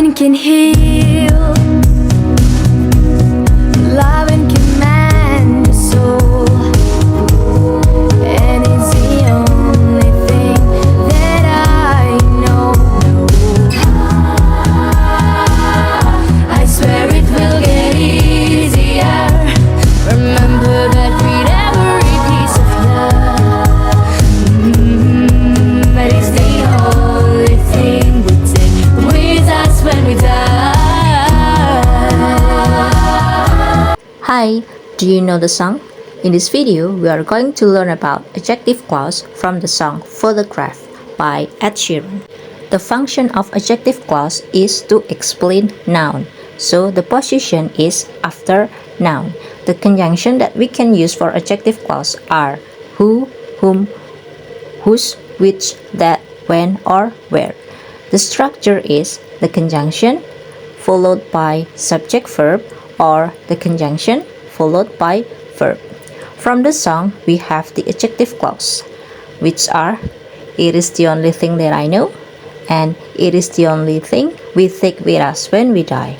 Loving can heal. Loving can mend your soul. And it's the only thing that I know. I swear it will get easier. Remember that with every piece of love. But it's the only thing we take with us when we die. Hi, do you know the song? In this video, we are going to learn about adjective clause from the song Photograph by Ed Sheeran. The function of adjective clause is to explain noun, so the position is after noun. The conjunction that we can use for adjective clause are who, whom, whose, which, that, when, or where. The structure is the conjunction followed by subject verb or the conjunction followed by verb. From the song, we have the adjective clause, which are it is the only thing that I know and it is the only thing we take with us when we die.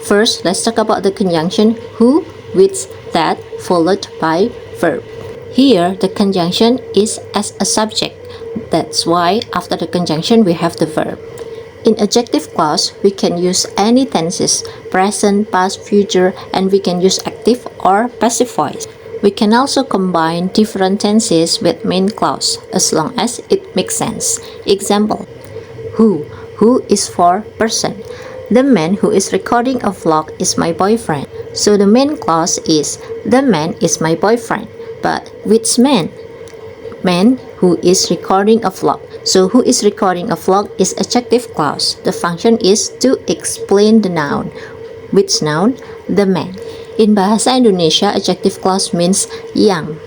First, let's talk about the conjunction who, which, that, followed by verb. Here, the conjunction is as a subject. That's why after the conjunction we have the verb. In adjective clause, we can use any tenses, present, past, future, and we can use active or passive voice. We can also combine different tenses with main clause as long as it makes sense. Example, who is for person. The man who is recording a vlog is my boyfriend. So the main clause is the man is my boyfriend. But which man? Man who is recording a vlog. So who is recording a vlog is adjective clause. The function is to explain the noun. Which noun? The man. In bahasa Indonesia, adjective clause means yang.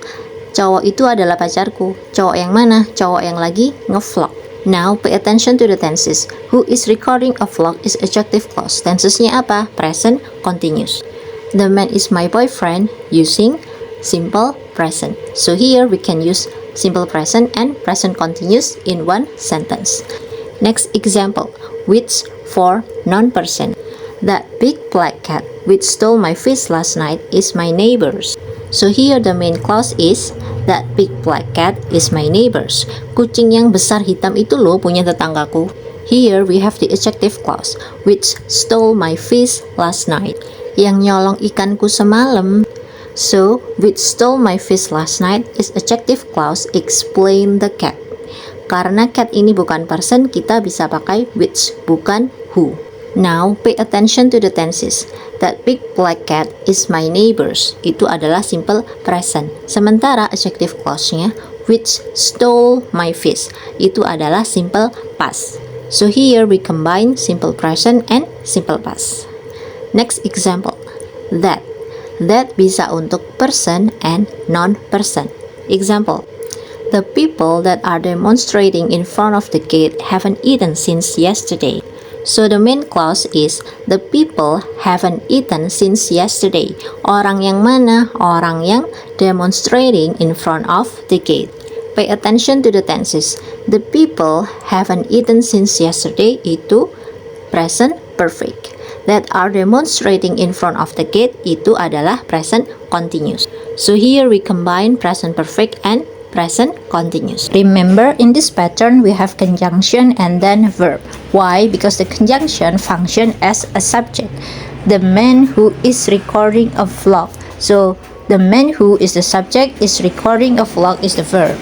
Cowok itu adalah pacarku. Cowok yang mana? Cowok yang lagi ngevlog. Now, pay attention to the tenses. Who is recording a vlog is adjective clause. Tensesnya apa? Present, continuous. The man is my boyfriend using simple present. So here we can use simple present and present continuous in one sentence. Next example, which for non-person. That big black cat which stole my fish last night is my neighbor's. So here the main clause is that big black cat is my neighbor's. Kucing yang besar hitam itu loh punya tetanggaku. Here we have the adjective clause, which stole my fish last night. Yang nyolong ikanku semalam. So, which stole my fish last night is adjective clause explain the cat. Karena cat ini bukan person, kita bisa pakai which, bukan who. Now, pay attention to the tenses. That big black cat is my neighbor's. Itu adalah simple present. Sementara adjective clause-nya which stole my fish. Itu adalah simple past. So here we combine simple present and simple past. Next example. That bisa untuk person and non-person. Example, the people that are demonstrating in front of the gate haven't eaten since yesterday. So the main clause is the people haven't eaten since yesterday. Orang yang mana? Orang yang demonstrating in front of the gate. Pay attention to the tenses. The people haven't eaten since yesterday itu present perfect. That are demonstrating in front of the gate itu adalah present continuous. So here we combine present perfect and present continuous. Remember, in this pattern we have conjunction and then verb. Why? Because the conjunction function as a subject. The man who is recording a vlog. So the man who is the subject is recording a vlog is the verb.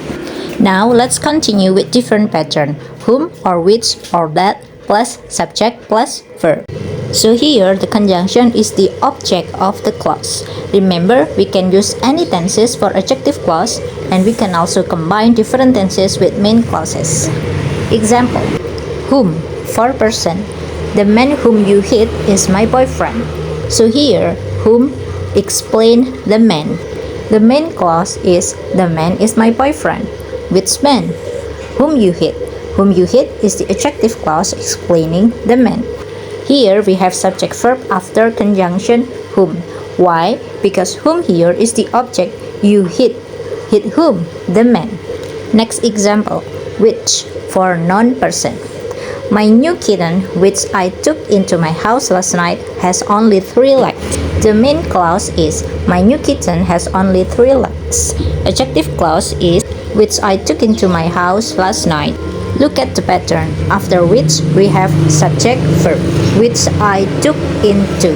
Now let's continue with different pattern. Whom or which or that plus subject plus verb. So here the conjunction is the object of the clause. Remember, we can use any tenses for adjective clause and we can also combine different tenses with main clauses. Example, whom for person. The man whom you hit is my boyfriend. So here, whom explain the man. The main clause is the man is my boyfriend. Which man? Whom you hit. Whom you hit is the adjective clause explaining the man. Here we have subject verb after conjunction whom. Why? Because whom here is the object. You hit. Hit whom? The man. Next example, which for non-person. My new kitten, which I took into my house last night, has only 3 legs. The main clause is my new kitten has only 3 legs. Adjective clause is which I took into my house last night. Look at the pattern, after which we have subject verb, which I took into.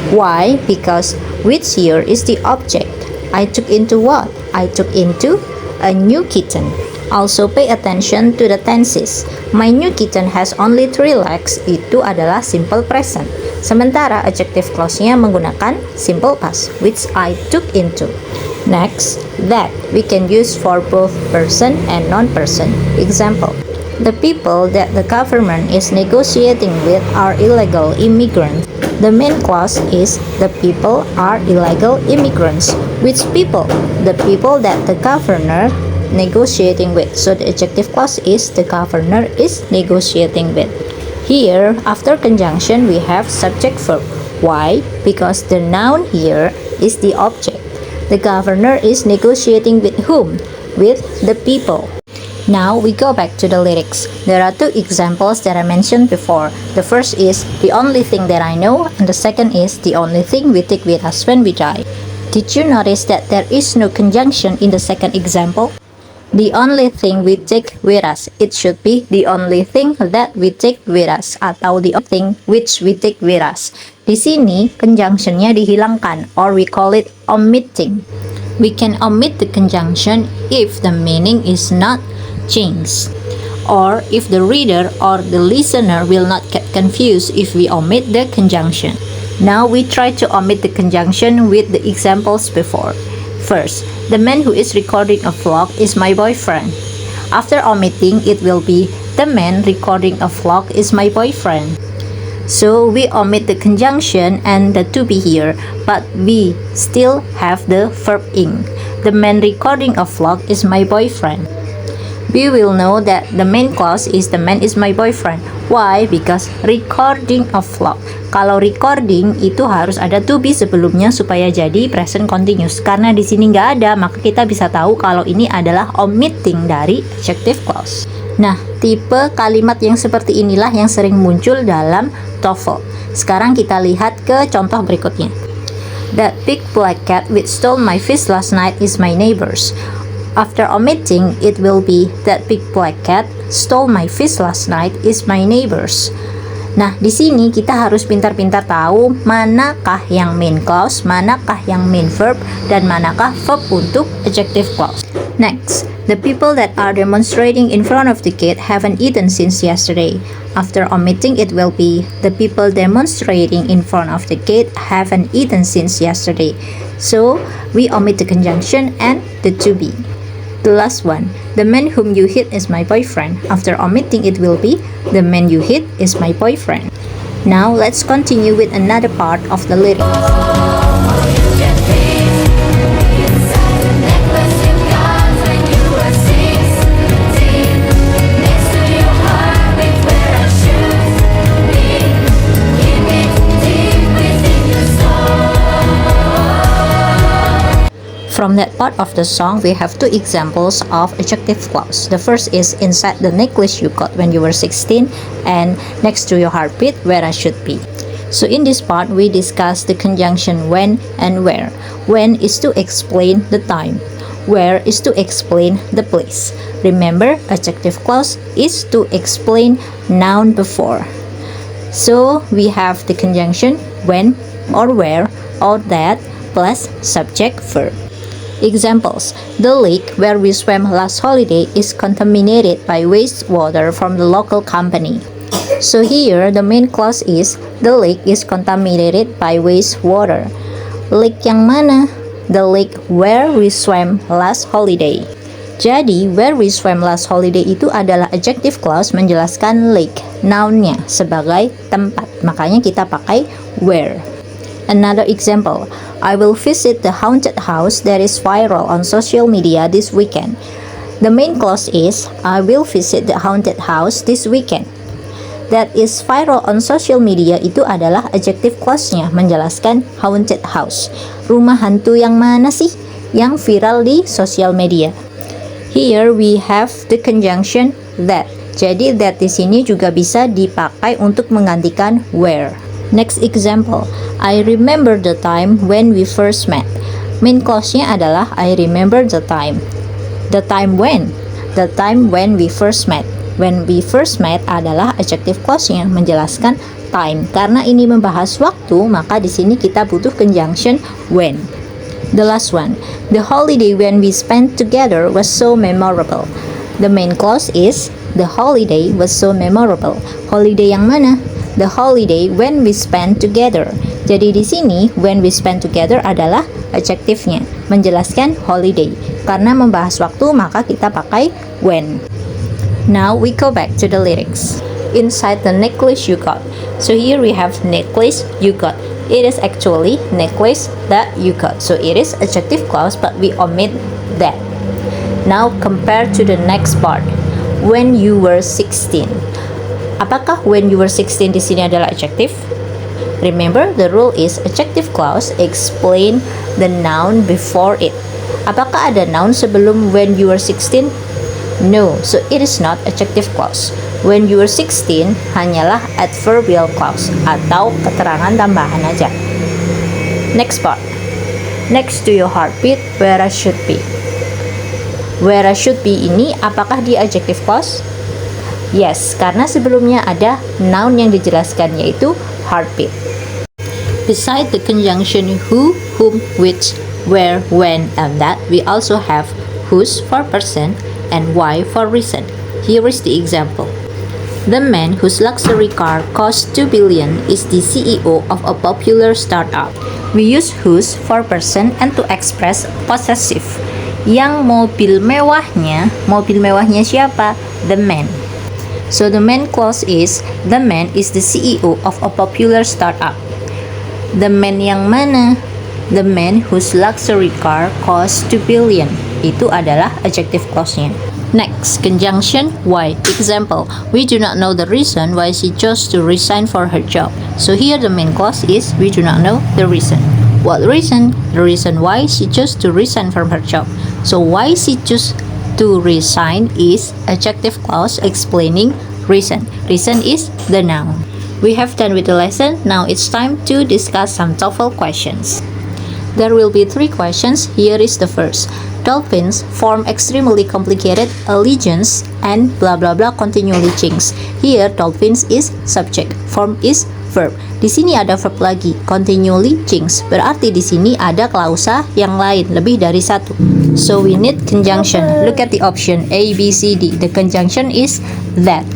Why? Because which here is the object. I took into what? I took into a new kitten. Also pay attention to the tenses. My new kitten has only 3 legs itu adalah simple present. Sementara adjective clause-nya menggunakan simple past, which I took into. Next, that we can use for both person and non-person. Example, the people that the government is negotiating with are illegal immigrants. The main clause is the people are illegal immigrants. Which people? The people that the governor negotiating with. So the adjective clause is the governor is negotiating with. Here, after conjunction, we have subject verb. Why? Because the noun here is the object. The governor is negotiating with whom? With the people. Now we go back to the lyrics. There are 2 examples that I mentioned before. The first is the only thing that I know, and the second is the only thing we take with us when we die. Did you notice that there is no conjunction in the second example? The only thing we take with us. It should be the only thing that we take with us atau the only thing which we take with us. Di sini conjunctionnya dihilangkan or we call it omitting. We can omit the conjunction if the meaning is not changed, or if the reader or the listener will not get confused if we omit the conjunction. Now we try to omit the conjunction with the examples before. First, the man who is recording a vlog is my boyfriend. After omitting, it will be the man recording a vlog is my boyfriend. So we omit the conjunction and the to be here, but we still have the verb ing. The man recording a vlog is my boyfriend. We will know that the main clause is the man is my boyfriend. Why? Because recording a vlog. Kalau recording itu harus ada to be sebelumnya supaya jadi present continuous. Karena di sini nggak ada, maka kita bisa tahu kalau ini adalah omitting dari adjective clause. Nah, tipe kalimat yang seperti inilah yang sering muncul dalam TOEFL. Sekarang kita lihat ke contoh berikutnya. That big black cat which stole my fish last night is my neighbor's. After omitting, it will be that big black cat stole my fish last night is my neighbor's. Nah, di sini kita harus pintar-pintar tahu manakah yang main clause, manakah yang main verb, dan manakah verb untuk adjective clause. Next, the people that are demonstrating in front of the gate haven't eaten since yesterday. After omitting, it will be the people demonstrating in front of the gate haven't eaten since yesterday. So, we omit the conjunction and the to be. The last one, the man whom you hit is my boyfriend. After omitting, it will be the man you hit is my boyfriend. Now let's continue with another part of the lyric. From that part of the song, we have 2 examples of adjective clause. The first is inside the necklace you got when you were 16 and next to your heartbeat where I should be. So in this part, we discuss the conjunction when and where. When is to explain the time. Where is to explain the place. Remember, adjective clause is to explain noun before. So we have the conjunction when or where or that plus subject verb. Examples: the lake where we swam last holiday is contaminated by wastewater from the local company. So here the main clause is the lake is contaminated by wastewater. Lake yang mana? The lake where we swam last holiday. Jadi where we swam last holiday itu adalah adjective clause menjelaskan lake, nounnya sebagai tempat. Makanya kita pakai where. Another example, I will visit the haunted house that is viral on social media this weekend. The main clause is, I will visit the haunted house this weekend. That is viral on social media itu adalah adjective clause-nya menjelaskan haunted house. Rumah hantu yang mana sih yang viral di social media? Here we have the conjunction that. Jadi that di sini juga bisa dipakai untuk menggantikan where. Next example, I remember the time when we first met. Main clause-nya adalah I remember the time. The time when? The time when we first met. When we first met adalah adjective clause-nya, menjelaskan time. Karena ini membahas waktu, maka di sini kita butuh conjunction when. The last one, the holiday when we spent together was so memorable. The main clause is the holiday was so memorable. Holiday yang mana? The holiday when we spent together. Jadi di sini when we spent together adalah adjektifnya, menjelaskan holiday. Karena membahas waktu, maka kita pakai when. Now we go back to the lyrics. Inside the necklace you got. So here we have necklace you got. It is actually necklace that you got. So it is adjective clause, but we omit that. Now compare to the next part. When you were 16. Apakah when you were 16 di sini adalah adjective? Remember, the rule is adjective clause explain the noun before it. Apakah ada noun sebelum when you were 16? No, so it is not adjective clause. When you were 16 hanyalah adverbial clause atau keterangan tambahan aja. Next part. Next to your heartbeat, where I should be. Where I should be ini apakah dia adjective clause? Yes, karena sebelumnya ada noun yang dijelaskan yaitu heartbeat. Beside the conjunction who, whom, which, where, when, and that, we also have whose for person and why for reason. Here is the example. The man whose luxury car costs 2 billion is the CEO of a popular startup. We use whose for person and to express possessive. Yang mobil mewahnya siapa? The man. So the main clause is the man is the CEO of a popular startup. The man yang mana? The man whose luxury car costs 2 billion. Itu adalah adjective clause-nya. Next, conjunction why. Example, we do not know the reason why she chose to resign for her job. So here the main clause is we do not know the reason. What reason? The reason why she chose to resign from her job. So why she chose to resign is adjective clause explaining reason. Reason is the noun. We have done with the lesson. Now it's time to discuss some TOEFL questions. There will be 3 questions. Here is the first. Dolphins form extremely complicated allegiance and blah blah blah continually change. Here dolphins is subject, form is verb. Di sini ada verb lagi, continually change. Berarti di sini ada klausa yang lain, lebih dari satu. So we need conjunction. Look at the option A, B, C, D. The conjunction is that.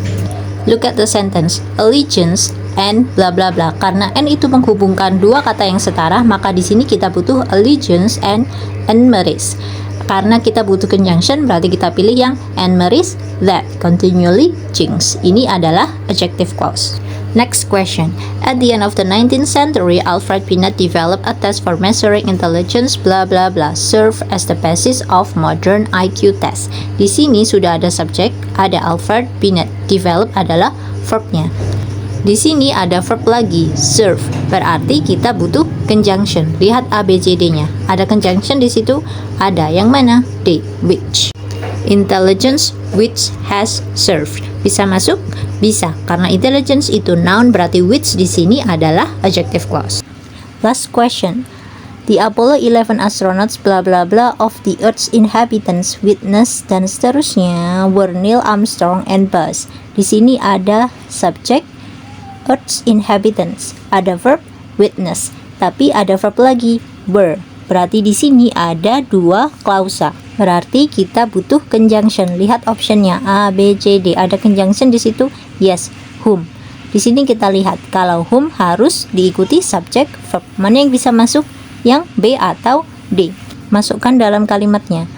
Look at the sentence. Allegiance and blah blah blah. Karena and itu menghubungkan dua kata yang setara, maka di sini kita butuh allegiance and marriage. Karena kita butuh conjunction, berarti kita pilih yang and marriage that continually change. Ini adalah adjective clause. Next question. At the end of the 19th century, Alfred Binet developed a test for measuring intelligence blah blah blah, serve as the basis of modern IQ test. Di sini sudah ada subjek, ada Alfred Binet. Develop adalah verbnya. Di sini ada verb lagi, serve. Berarti kita butuh conjunction. Lihat A, B, C, D-nya. Ada conjunction di situ? Ada. Yang mana? D, which. Intelligence which has served. Bisa masuk? Bisa. Karena intelligence itu noun, berarti which di sini adalah adjective clause. Last question. The Apollo 11 astronauts blah blah blah of the Earth's inhabitants witness dan seterusnya were Neil Armstrong and Buzz. Di sini ada subject Earth's inhabitants, ada verb witness, tapi ada verb lagi were. Berarti di sini ada dua klausa. Berarti kita butuh conjunction. Lihat optionnya A, B, C, D. Ada conjunction di situ? Yes, whom. Di sini kita lihat kalau whom harus diikuti subject verb. Mana yang bisa masuk? Yang B atau D. Masukkan dalam kalimatnya.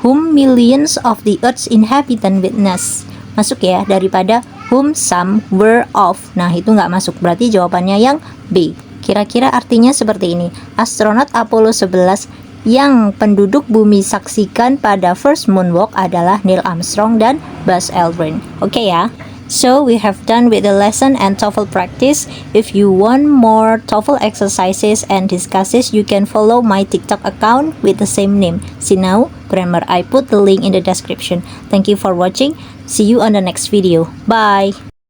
Whom millions of the Earth's inhabitants witness. Masuk ya, daripada whom some were of. Nah, itu nggak masuk. Berarti jawabannya yang B. Kira-kira artinya seperti ini. Astronot Apollo 11 yang penduduk bumi saksikan pada first moonwalk adalah Neil Armstrong dan Buzz Aldrin. Oke ya. So we have done with the lesson and TOEFL practice. If you want more TOEFL exercises and discusses, you can follow my TikTok account with the same name, Sinau Grammar. I put the link in the description. Thank you for watching. See you on the next video. Bye!